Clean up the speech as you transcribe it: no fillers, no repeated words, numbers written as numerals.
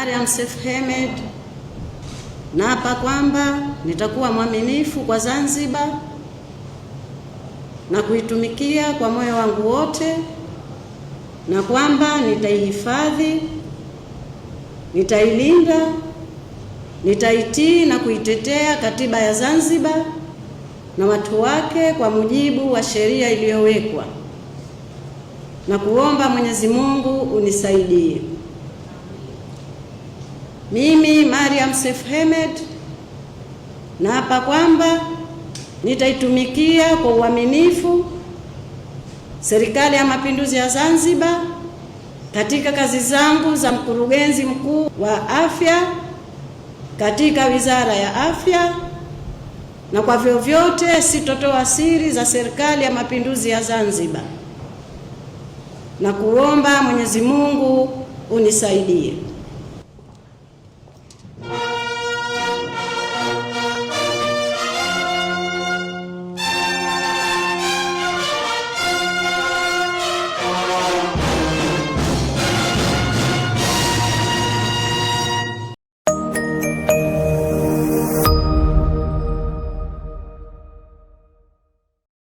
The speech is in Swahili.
Mariam Seif Hemed naapa kwamba nitakuwa mwaminifu kwa Zanzibar na kuitumikia kwa moyo wangu wote, na kwamba nitaihifadhi, nitailinda, nitaitii na kuitetea katiba ya Zanzibar na watu wake kwa mujibu wa sheria iliyowekwa, na kuomba Mwenyezi Mungu unisaidie. Mimi Mariam Seif Hemed naapa kwamba nitaitumikia kwa uaminifu Serikali ya Mapinduzi ya Zanzibar katika kazi zangu za mkurugenzi mkuu wa afya katika Wizara ya Afya, na kwa vyovyote sitotoa siri za Serikali ya Mapinduzi ya Zanzibar, na kuomba Mwenyezi Mungu unisaidie.